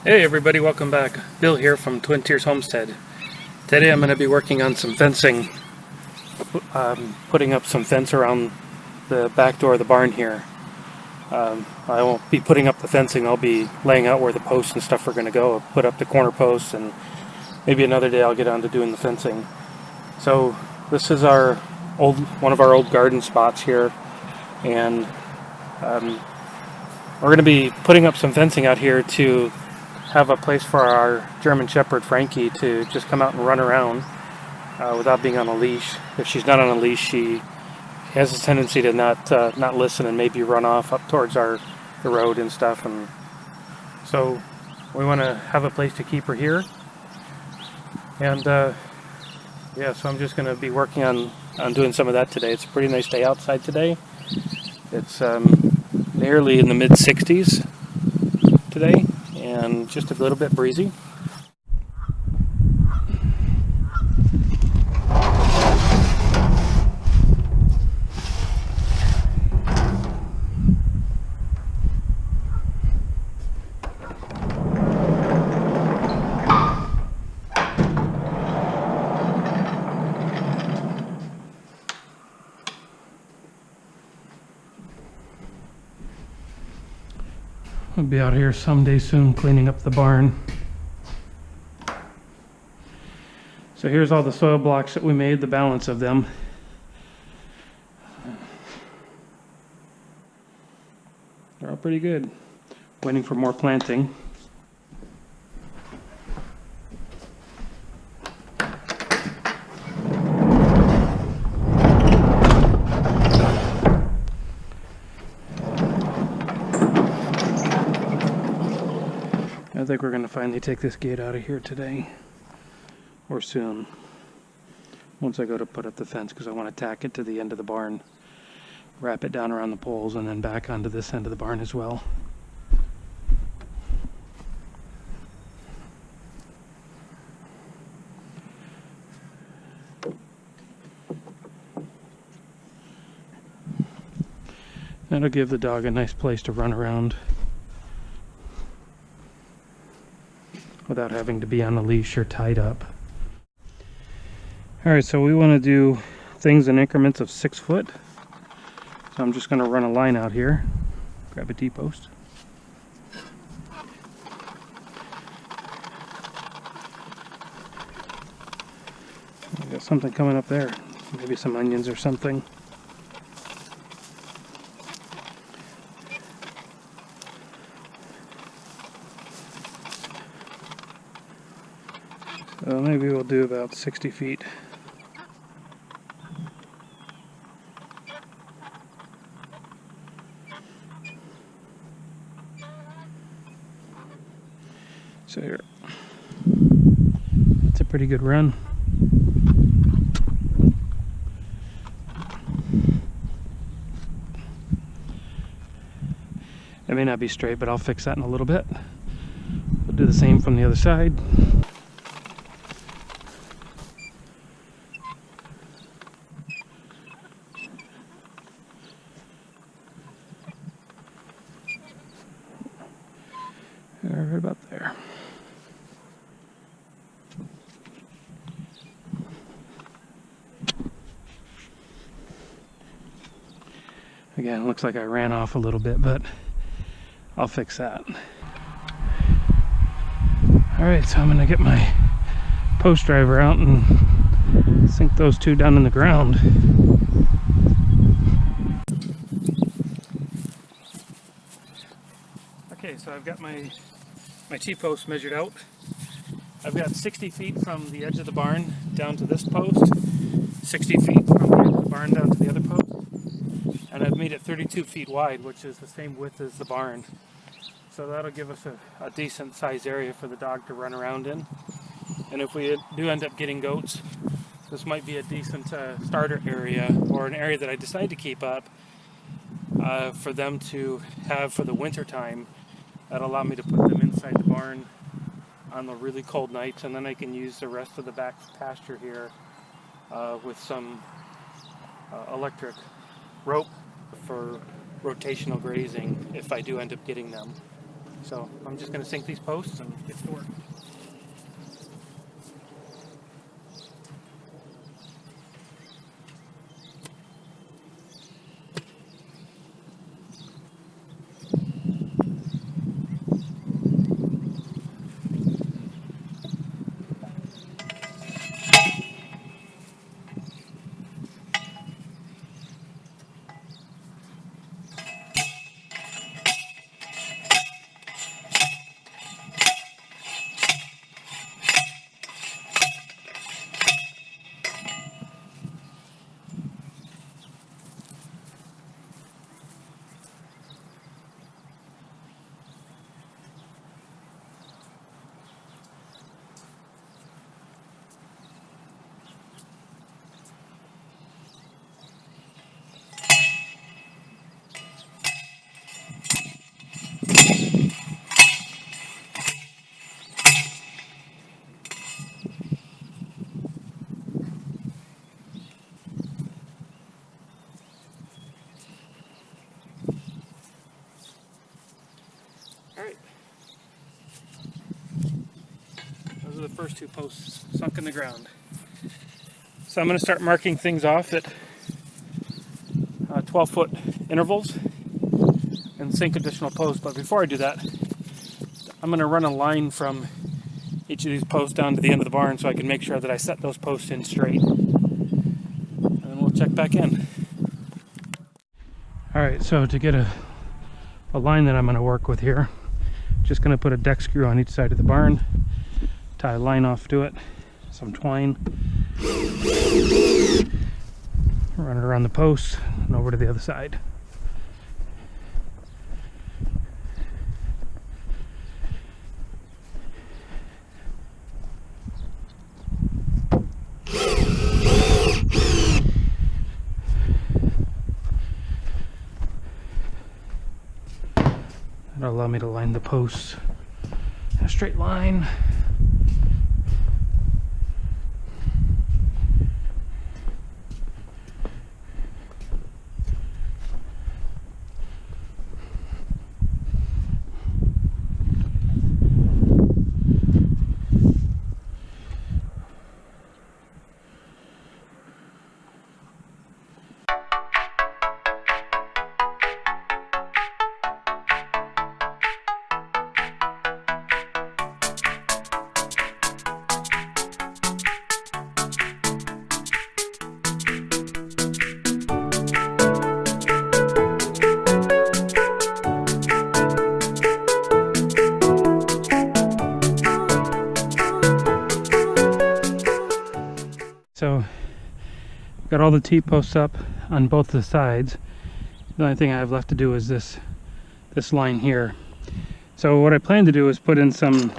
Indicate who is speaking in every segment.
Speaker 1: Hey everybody, welcome back. Bill here from Twin Tiers Homestead. Today I'm going to be working on some fencing, putting up some fence around the back door of the barn here. I won't be putting up the fencing, I'll be laying out where the posts and stuff are going to go. I'll put up the corner posts, and maybe another day I'll get on to doing the fencing. So this is one of our old garden spots here, and we're going to be putting up some fencing out here to have a place for our German Shepherd Frankie to just come out and run around without being on a leash. If she's not on a leash, she has a tendency to not listen and maybe run off up towards the road and stuff. And so we want to have a place to keep her here. And yeah, so I'm just going to be working on doing some of that today. It's a pretty nice day outside today. It's nearly in the mid 60s today, and just a little bit breezy. I'll be out here someday soon cleaning up the barn. So here's all the soil blocks that we made, the balance of them. They're all pretty good. Waiting for more planting. I think we're going to finally take this gate out of here today, or soon, once I go to put up the fence, because I want to tack it to the end of the barn, wrap it down around the poles, and then back onto this end of the barn as well. That'll give the dog a nice place to run around without having to be on a leash or tied up. Alright, so we want to do things in increments of 6 foot. So I'm just going to run a line out here, grab a T-post. I got something coming up there, maybe some onions or something. So maybe we'll do about 60 feet. So here, it's a pretty good run. It may not be straight, but I'll fix that in a little bit. We'll do the same from the other side. Right about there. Again, it looks like I ran off a little bit, but I'll fix that. Alright, so I'm going to get my post driver out and sink those two down in the ground. Okay, so I've got my T-post measured out. I've got 60 feet from the edge of the barn down to this post, 60 feet from the edge of the barn down to the other post, and I've made it 32 feet wide, which is the same width as the barn. So that'll give us a decent sized area for the dog to run around in. And if we do end up getting goats, this might be a decent starter area, or an area that I decide to keep up for them to have for the winter time. That'll allow me to put them inside the barn on the really cold nights, and then I can use the rest of the back pasture here with some electric rope for rotational grazing if I do end up getting them. So I'm just going to sink these posts and get to work. Alright, those are the first 2 posts sunk in the ground. So I'm going to start marking things off at 12-foot intervals and sink additional posts. But before I do that, I'm going to run a line from each of these posts down to the end of the barn so I can make sure that I set those posts in straight. And then we'll check back in. Alright, so to get a line that I'm going to work with here, just going to put a deck screw on each side of the barn, tie a line off to it, some twine, run it around the post and over to the other side. That'll allow me to line the posts in a straight line. So got all the T-posts up on both the sides. The only thing I have left to do is this line here. So what I plan to do is put in some,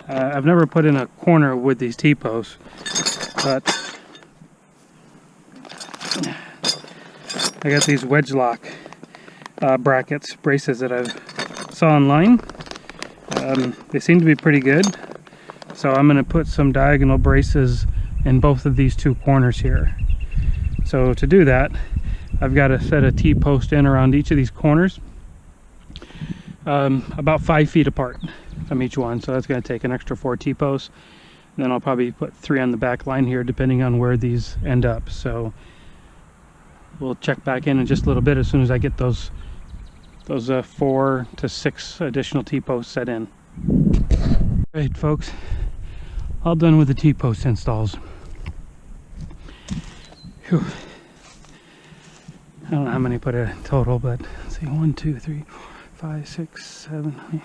Speaker 1: I've never put in a corner with these T-posts, but I got these wedge lock braces that I've saw online. They seem to be pretty good. So I'm going to put some diagonal braces in both of these 2 corners here. So to do that, I've got to set a T-post in around each of these corners, about 5 feet apart from each one. So that's going to take an extra 4 T-posts. Then I'll probably put 3 on the back line here, depending on where these end up. So we'll check back in just a little bit as soon as I get those 4 to 6 additional T-posts set in. All right, folks, all done with the T-post installs. Whew. I don't know how many put in total, but let's see, 1, 2, 3, 4, 5, 6, 7, 8.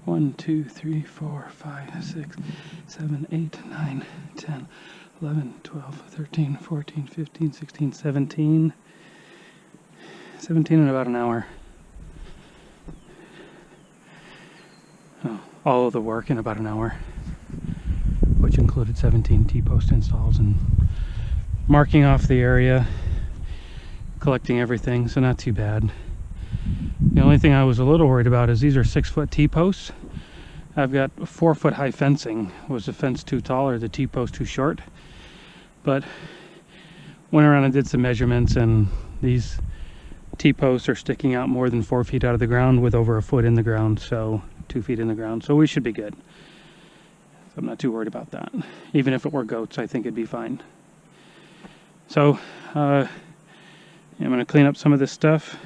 Speaker 1: 1, 2, 3, 4, 5, 6, 7, 8, 9, 10, 11, 12, 13, 14, 15, 16, 17. 17 in about an hour. Oh, all of the work in about an hour, which included 17 T-post installs and marking off the area, collecting everything, so not too bad. The only thing I was a little worried about is these are 6-foot T-posts. I've got 4-foot high fencing. Was the fence too tall or the T-post too short? But went around and did some measurements, and these T-posts are sticking out more than 4 feet out of the ground with over a foot in the ground, so 2 feet in the ground. So we should be good. So I'm not too worried about that. Even if it were goats, I think it'd be fine. So I'm going to clean up some of this stuff.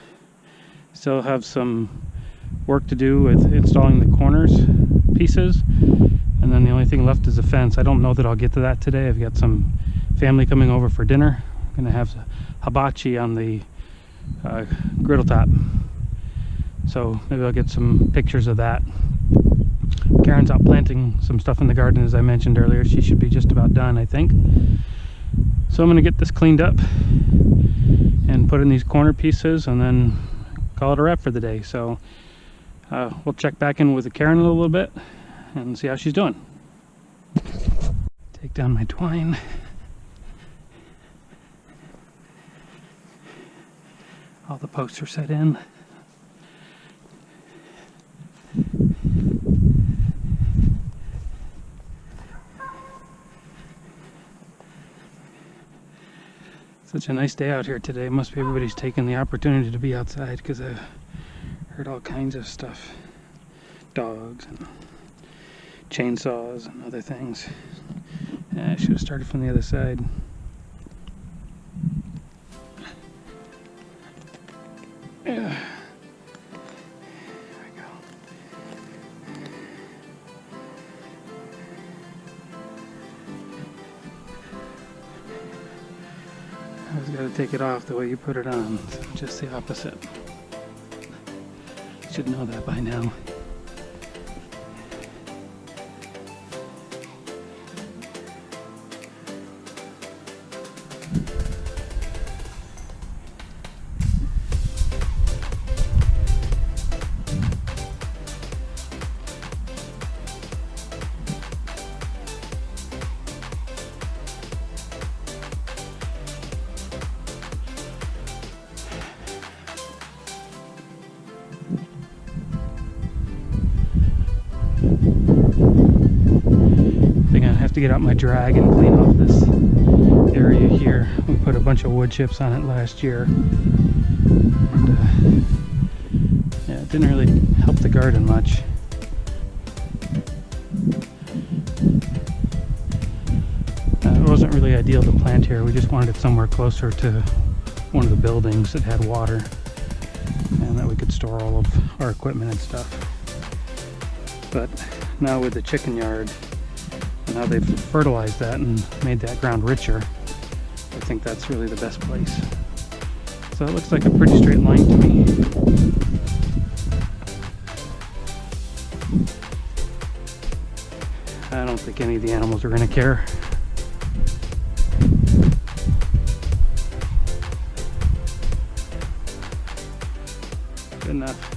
Speaker 1: Still have some work to do with installing the corners pieces, and then the only thing left is the fence. I don't know that I'll get to that today. I've got some family coming over for dinner. I'm going to have hibachi on the griddle top, so maybe I'll get some pictures of that. Karen's out planting some stuff in the garden, as I mentioned earlier. She should be just about done, I think. So I'm going to get this cleaned up and put in these corner pieces and then call it a wrap for the day. So we'll check back in with Karen a little bit and see how she's doing. Take down my twine. All the posts are set in. Such a nice day out here today. Must be everybody's taking the opportunity to be outside, because I've heard all kinds of stuff. Dogs and chainsaws and other things. I should have started from the other side. Yeah. There we go. I was going to take it off the way you put it on, so just the opposite. Should know that by now. To get out my drag and clean off this area here. We put a bunch of wood chips on it last year, and yeah, it didn't really help the garden much. It wasn't really ideal to plant here. We just wanted it somewhere closer to one of the buildings that had water and that we could store all of our equipment and stuff. But now with the chicken yard, now they've fertilized that and made that ground richer, I think that's really the best place. So it looks like a pretty straight line to me. I don't think any of the animals are going to care. Good enough.